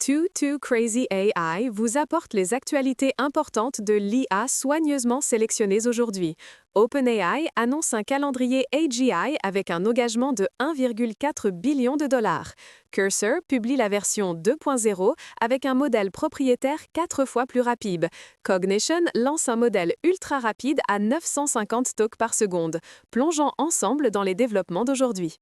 Too Crazy AI vous apporte les actualités importantes de l'IA soigneusement sélectionnées aujourd'hui. OpenAI annonce un calendrier AGI avec un engagement de 1,4 billion de dollars. Cursor publie la version 2.0 avec un modèle propriétaire 4 fois plus rapide. Cognition lance un modèle ultra rapide à 950 tokens par seconde. Plongeons ensemble dans les développements d'aujourd'hui.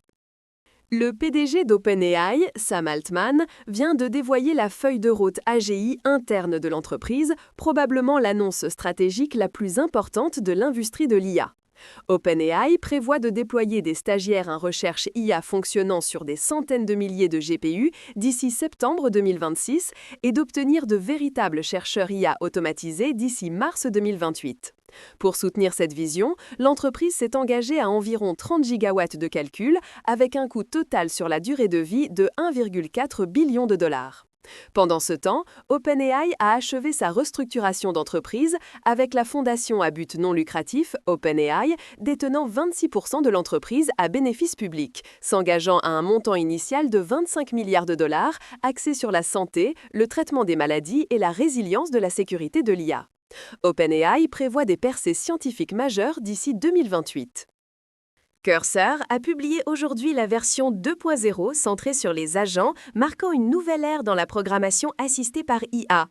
Le PDG d'OpenAI, Sam Altman, vient de dévoiler la feuille de route AGI interne de l'entreprise, probablement l'annonce stratégique la plus importante de l'industrie de l'IA. OpenAI prévoit de déployer des stagiaires en recherche IA fonctionnant sur des centaines de milliers de GPU d'ici septembre 2026 et d'obtenir de véritables chercheurs IA automatisés d'ici mars 2028. Pour soutenir cette vision, l'entreprise s'est engagée à environ 30 gigawatts de calcul avec un coût total sur la durée de vie de 1,4 billion de dollars. Pendant ce temps, OpenAI a achevé sa restructuration d'entreprise avec la fondation à but non lucratif OpenAI détenant 26% de l'entreprise à bénéfice public, s'engageant à un montant initial de 25 milliards de dollars axé sur la santé, le traitement des maladies et la résilience de la sécurité de l'IA. OpenAI prévoit des percées scientifiques majeures d'ici 2028. Cursor a publié aujourd'hui la version 2.0 centrée sur les agents, marquant une nouvelle ère dans la programmation assistée par IA.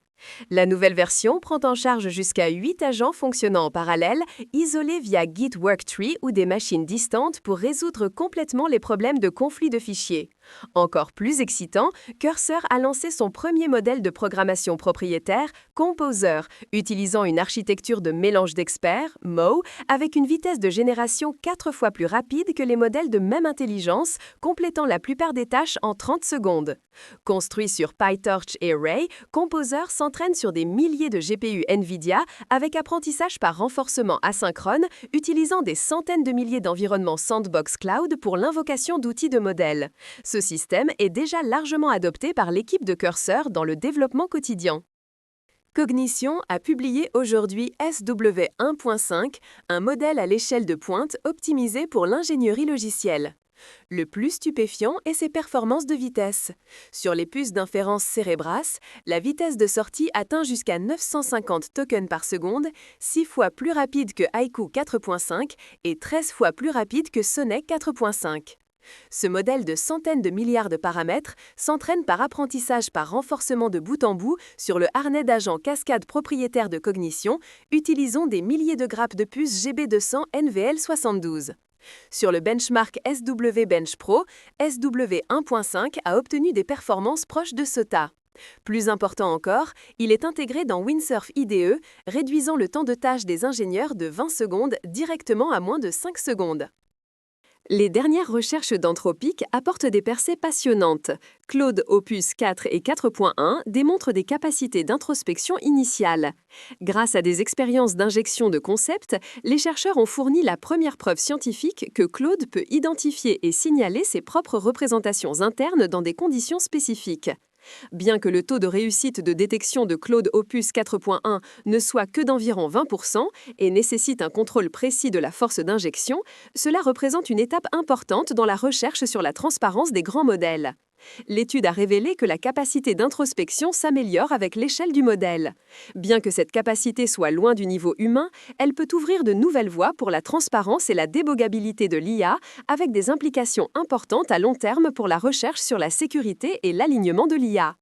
La nouvelle version prend en charge jusqu'à 8 agents fonctionnant en parallèle, isolés via Git Worktree ou des machines distantes pour résoudre complètement les problèmes de conflit de fichiers. Encore plus excitant, Cursor a lancé son premier modèle de programmation propriétaire, Composer, utilisant une architecture de mélange d'experts, MO, avec une vitesse de génération 4 fois plus rapide que les modèles de même intelligence, complétant la plupart des tâches en 30 secondes. Construit sur PyTorch et Ray, Composer s'entraîne sur des milliers de GPU NVIDIA avec apprentissage par renforcement asynchrone, utilisant des centaines de milliers d'environnements Sandbox Cloud pour l'invocation d'outils de modèles. Ce système est déjà largement adopté par l'équipe de Cursor dans le développement quotidien. Cognition a publié aujourd'hui SW1.5, un modèle à l'échelle de pointe optimisé pour l'ingénierie logicielle. Le plus stupéfiant est ses performances de vitesse. Sur les puces d'inférence Cerebras, la vitesse de sortie atteint jusqu'à 950 tokens par seconde, 6 fois plus rapide que Haiku 4.5 et 13 fois plus rapide que Sonnet 4.5. Ce modèle de centaines de milliards de paramètres s'entraîne par apprentissage par renforcement de bout en bout sur le harnais d'agents cascade propriétaire de Cognition, utilisant des milliers de grappes de puces GB200 NVL72. Sur le benchmark SW Bench Pro, SW1.5 a obtenu des performances proches de SOTA. Plus important encore, il est intégré dans Windsurf IDE, réduisant le temps de tâche des ingénieurs de 20 secondes directement à moins de 5 secondes. Les dernières recherches d'Anthropic apportent des percées passionnantes. Claude Opus 4 et 4.1 démontrent des capacités d'introspection initiales. Grâce à des expériences d'injection de concepts, les chercheurs ont fourni la première preuve scientifique que Claude peut identifier et signaler ses propres représentations internes dans des conditions spécifiques. Bien que le taux de réussite de détection de Claude Opus 4.1 ne soit que d'environ 20% et nécessite un contrôle précis de la force d'injection, cela représente une étape importante dans la recherche sur la transparence des grands modèles. L'étude a révélé que la capacité d'introspection s'améliore avec l'échelle du modèle. Bien que cette capacité soit loin du niveau humain, elle peut ouvrir de nouvelles voies pour la transparence et la débogabilité de l'IA, avec des implications importantes à long terme pour la recherche sur la sécurité et l'alignement de l'IA.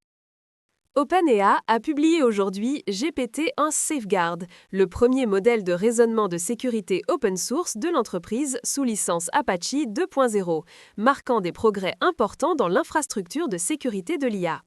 OpenAI a publié aujourd'hui GPT-1 Safeguard, le premier modèle de raisonnement de sécurité open source de l'entreprise sous licence Apache 2.0, marquant des progrès importants dans l'infrastructure de sécurité de l'IA.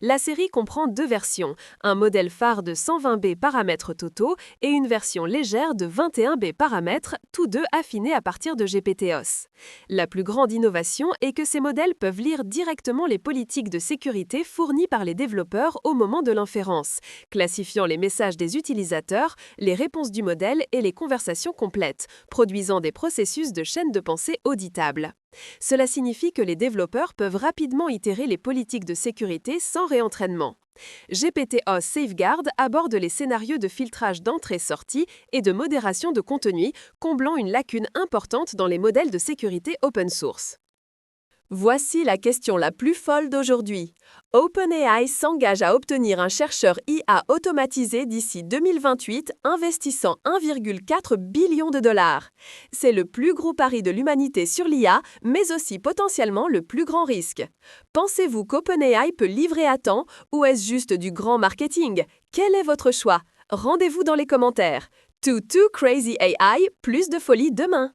La série comprend 2 versions, un modèle phare de 120B paramètres totaux et une version légère de 21B paramètres, tous deux affinés à partir de GPT-OS. La plus grande innovation est que ces modèles peuvent lire directement les politiques de sécurité fournies par les développeurs au moment de l'inférence, classifiant les messages des utilisateurs, les réponses du modèle et les conversations complètes, produisant des processus de chaîne de pensée auditables. Cela signifie que les développeurs peuvent rapidement itérer les politiques de sécurité sans réentraînement. GPT-OS Safeguard aborde les scénarios de filtrage d'entrée-sortie et de modération de contenu, comblant une lacune importante dans les modèles de sécurité open source. Voici la question la plus folle d'aujourd'hui. OpenAI s'engage à obtenir un chercheur IA automatisé d'ici 2028, investissant 1,4 billion de dollars. C'est le plus gros pari de l'humanité sur l'IA, mais aussi potentiellement le plus grand risque. Pensez-vous qu'OpenAI peut livrer à temps ou est-ce juste du grand marketing? Quel est votre choix? Rendez-vous dans les commentaires. Too Crazy AI, plus de folie demain!